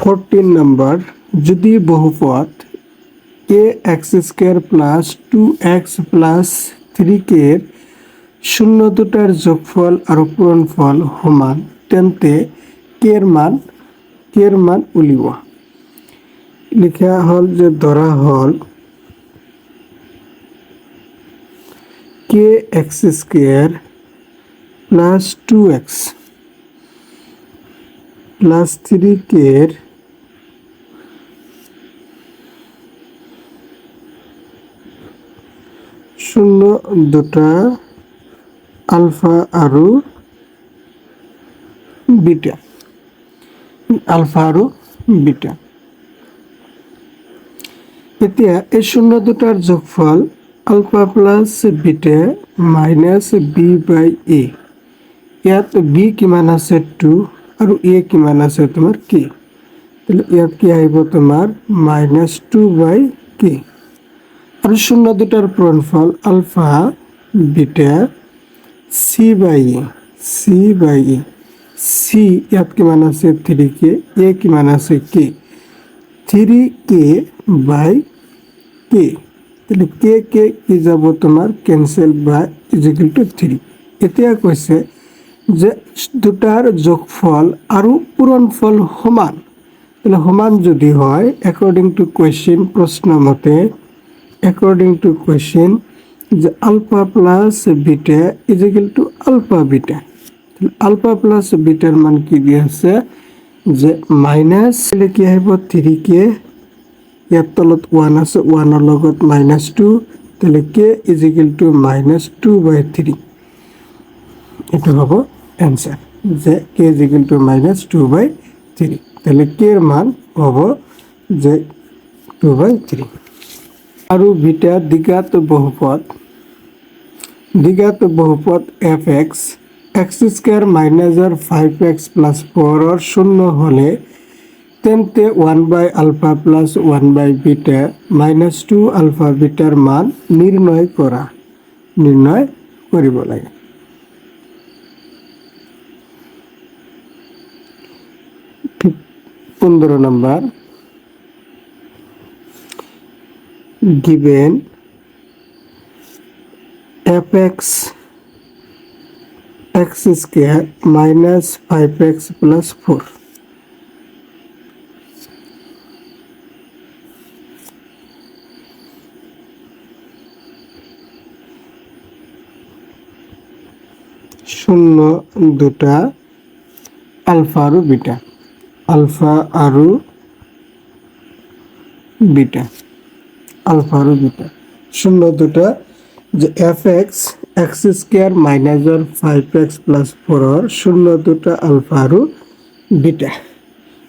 14 number, যদি বহুপদ এ x square plus 2x plus 3k এর শূন্য দুটার যোগফল আর পূরণফল সমান, তেন্তে কে এর মান উলিব। লিখা হল যে ধরা হল কে x square plus 2x plus 3k এর শূন্য দুটা আলফা আৰু বিটা, এতিয়া এই শূন্য দুটাৰ যোগফল alpha plus beta minus B by A. ইয়াত বি কিমান আছে 2 আৰু এ কিমান আছে তোমাৰ কে। তাহলে ইয়াত কি আহিব তোমাৰ -2 বাই কে। আৰু শূন্য দুটাৰ পূৰণফল alpha beta C by A. C ইয়াত কিমান আছে 3k, এ কিমান আছে কে, 3k বাই কে। তাহলে কে কি যাব তোমাৰ কেনসেল বাই ইজিক্যাল টু 3। এতিয়া কৈছে যে দুটাৰ যোগফল আৰু পূৰণফল সমান। তাহলে সমান যদি হয় অ্যাকর্ডিং টু কোয়েশ্চন, প্রশ্ন মতে অ্যাকর্ডিং টু কোয়েশ্চন, যে alpha plus beta is equal to alpha beta. Alpha plus বিটার মান কি দিয়ে আছে যে মাইনাস, কি আহিব 3k, ইয়ার তলত 1 আছে, 1 লগত -2, তাহলে কে ইজিক্যাল টু -2 বাই 3। এটা হব অ্যান্সার, যে কে ইজিক্যাল টু -2 বাই 3। তাহলে কে এর মান হব যে 2 বাই 3। আৰু বিটা দ্বিঘাত বহুপদ fx x স্কয়ার মাইনাসের 5x প্লাস 4 এর শূন্য হলে, তেন্তে 1 by alpha plus 1 by beta -2 alpha বিটার মান নির্ণয় কৰিব লাগে। পনেরো number, given fx x square minus 5x plus 4, শূন্য দুটা আলফা আৰু বিটা, শূন্য দুটা যে fx x স্কয়ার মাইনাসের 5x প্লাস 4 এর শূন্য দুটা আলফা আৰু বিটা।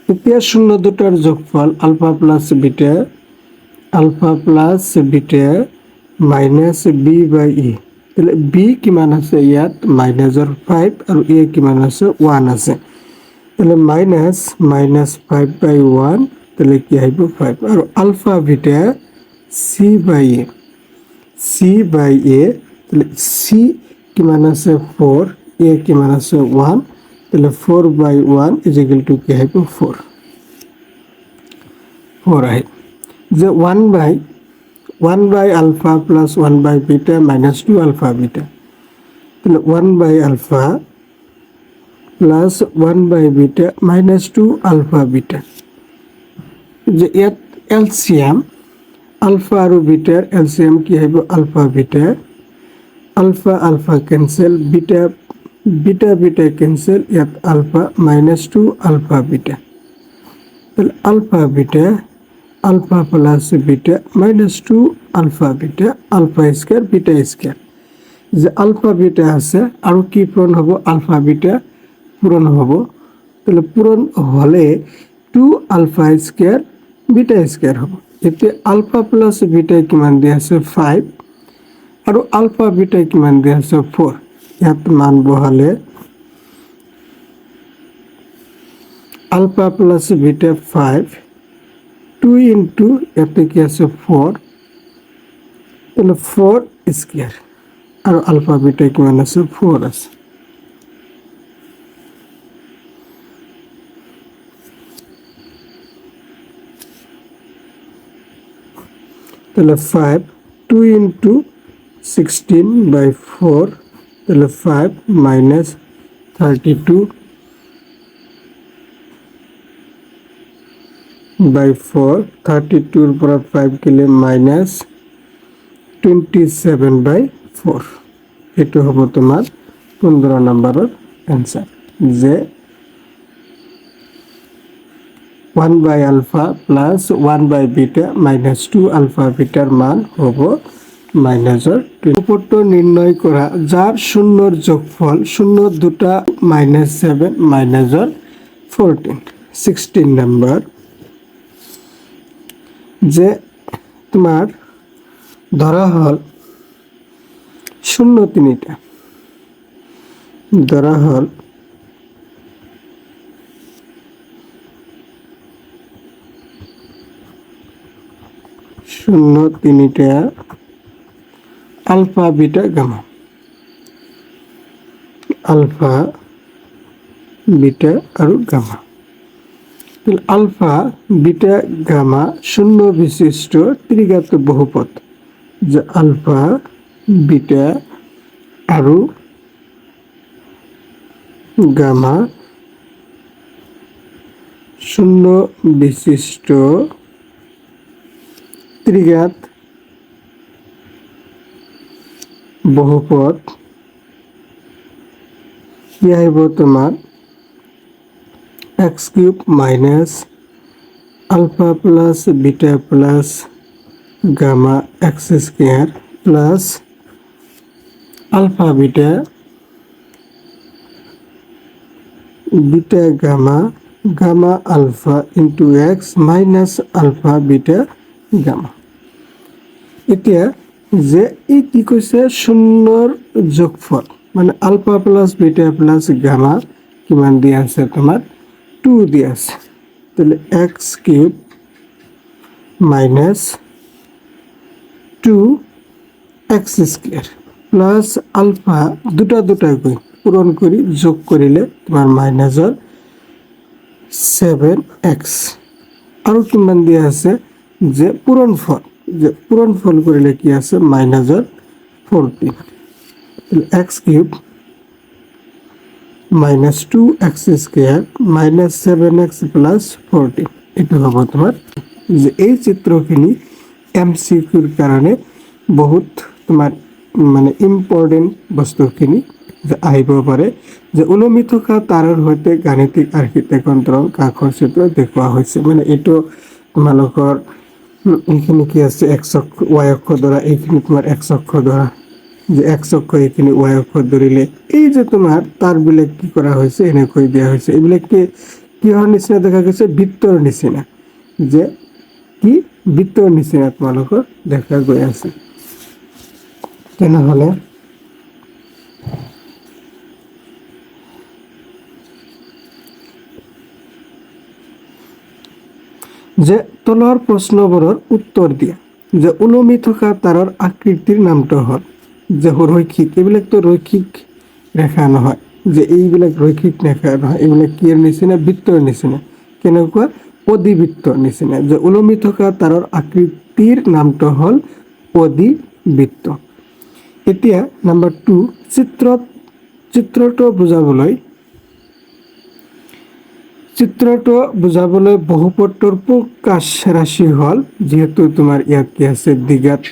এতিয়া শূন্য দুটার যোগফল alpha plus beta minus B by A. তাহলে বি কিমান আছে ইয়াত -5 আৰু এ কিমান আছে 1 আছে। তাহলে -5 বাই 1, তাহলে কি আহিব 5। আৰু alpha beta C by A, তাহলে সি কিমান আছে 4, এ কিমান আছে 1, তাহলে 4 বাই 1 ইজিক্যাল টু কি আহিব 4 আহিব। যে 1 by alpha plus 1 by beta -2 alpha beta, তাহলে 1 by alpha plus 1 by beta -2 alpha beta. যে ইয়াত এলসিএম আলফা আৰু বিটাৰ এলসিএম কি আহিব alpha beta, alpha cancel, beta cancel, ইয়াত আলফা -2 আলফা বিটা। তাহলে alpha plus beta -2 alpha beta, alpha square beta square. যে আলফা বিটা আছে আৰু কি পূরণ হব আলফা বিটা পূরণ হব। তাহলে পূরণ হলে 2 আলফা স্কয়ার বিটা স্কয়ার হব। এতে আলফা প্লাস বিটা কিমান দিয়া আছে 5 আৰু আলফা বিটা কিমান দিয়া আছে 4। ইয়াত মান বহালে আলফা প্লাস বিটা 5, 2 ইন্টু ইয়াতে কি আছে 4, তাহলে 4 স্কয়ার আৰু আলফা বিটা কিমান আছে 4 আছে। তাহলে 5 2 ইন্টু 16/4 তাহলে 5 মাইনাস 32/4 32 পর 5 গেলে মাইনাস 27/4 এটা হবে তোমার 15 নম্বরের অ্যান্সার যে 1 আলফা প্লাস 1/বিটা মাইনাস 2 আলফা বিটার মান হব মাইনাসের উপরটা নির্ণয় করা যার শূন্যর যোগফল শূন্য দুটা -7 মাইনাসের 14 16 নাম্বার যে তোমার ধরা হল শূন্য তিনটা ধরা হল শূন্য তিনটা alpha beta gamma alpha beta আর গামা আলফা বিটা গামা শূন্য বিশিষ্ট ত্রিঘাত বহুপদ যে আলফা বিটা আর গামা শূন্য বিশিষ্ট ত্রিঘাত বহুপদ কি হইব তোমার x³ minus alpha plus beta plus gamma x² plus alpha beta beta gamma gamma alpha into x minus alpha beta gamma এতিয়া যে এই কি কৈছে শূন্যর যোগফল মানে alpha plus beta plus gamma কিমান দিয়া আছে তোমার 2 দিয়া আছে তাহলে x³ minus 2x² plus alpha দুটা করে পূরণ করি যোগ করিলে তোমার মাইনাসের 7x আরো কিমান দিয়া আছে যে পূরণফল করিলে কি আছে মাইনাসের 14 তাহলে x³ minus 2x² minus 7x plus 14 এটা হবে তোমার যে এই চিত্রখিনি এমসিকিউর কারণে বহুত তোমার মানে ইম্পর্টেন্ট বস্তুখিনি যে আহিব পারে যে উলমি থকা তাৰৰ সৈতে গাণিতিক আৰ্কিটেক্টৰ কাষৰ চিত্ৰ দেখুওৱা হৈছে মানে এইটো তোমালোকৰ এইখিনি কি আছে x অক্ষ y অক্ষ ধৰা এইখিনি তোমাৰ x অক্ষ ধৰা যে x অক্ষ এইখিনি y অক্ষ ধৰিলে এই যে তোমাৰ তারবিলাক কি কৰা হৈছে এনেকৈ দিয়া হৈছে এইবিলাক কিহৰ নিচিনা দেখা গৈছে বৃত্তৰ নিচিনা যে কি বৃত্তৰ নিচিনা তোমালোকৰ দেখা গৈ আছে তেনেহলে যে তলৰ প্ৰশ্নবোৰৰ উত্তৰ দিয়া যে উলমি থকা তাৰৰ আকৃতিৰ নামটো হ'ল যে ৰৈখিক এইবিলাক তো ৰৈখিক ৰেখা নহয় যে এইবিলাক ৰৈখিক ৰেখা নহয় এইবিলাক কিৰ নিচিনা বৃত্তৰ নিচিনা কেনেকুৱা অধিবৃত্তৰ নিচিনা যে উলমি থকা তাৰৰ আকৃতিৰ নামটো হ'ল অধিবৃত্ত এতিয়া নাম্বাৰ 2 চিত্ৰটো বুজাবলৈ বহুপদৰ প্ৰকাশ ৰাশি হ'ল যেহেতু তোমাৰ ইয়াত কি আছে দ্বিঘাত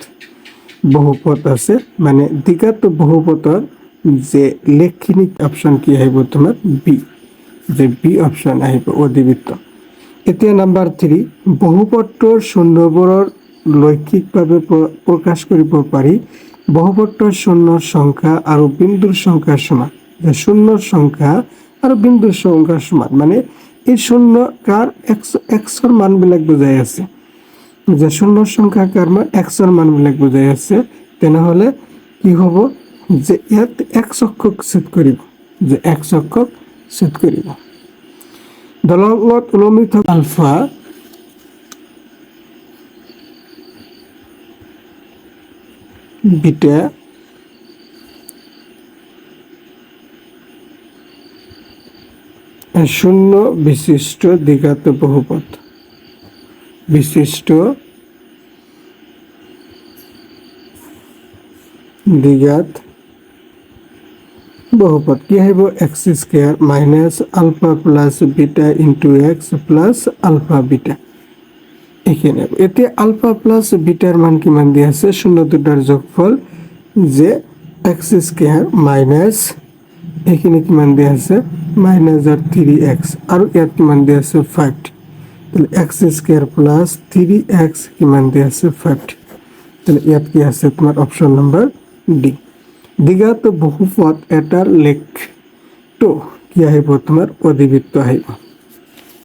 বহুপদ আছে মানে দ্বিঘাত বহুপদৰ যে লেখখিনি অপশন কি আহিব তোমাৰ বি যে বি অপশন আহিব অধিবৃত্ত এতিয়া নাম্বাৰ 3 বহুপদৰ শূন্যবোৰৰ লৈখিকভাৱে প্ৰকাশ কৰিব পাৰি বহুপদৰ শূন্যৰ সংখ্যা আৰু বিন্দুৰ সংখ্যাৰ সমান যে শূন্যৰ সংখ্যা আৰু বিন্দুৰ সংখ্যাৰ সমান মানে এই শূন্য কার এক্সৰ মানবিলাক বুজাই আছে যে শূন্যৰ সংখ্যা কার মান এক্সৰ মানবিলাক বুজাই আছে তেনেহলে কি হ'ব যে ইয়াত এক্স অক্ষক ছেদ কৰিব যে এক্স অক্ষক ছেদ কৰিব দলংত উলমি থকা আলফা বিটা শূন্য বিশিষ্ট দ্বিঘাত বহুপদ বিশিষ্ট দ্বিঘাত বহুপদ কি আহিব X square minus alpha plus beta into X plus alpha beta এখানে এতিয়া আলফা প্লাস বিটার মান কিমান দিয়া আছে শূন্য দুটার যোগফল যে এক্স স্কোয়ার মাইনাস এখানে কিমান দিয়া আছে মাইনাস আর 3x আর ইয়াত কিমান দিয়া আছে 5 তাহলে এক্স স্কোয়ার প্লাস 3x কিমান দিয়া আছে 5 তাহলে ইয়াত কি আছে তোমার অপশন নাম্বার ডি দ্বিঘাত বহুপদ এটার লেখ তো কি আহিব তোমার অধিবৃত্ত আহিব।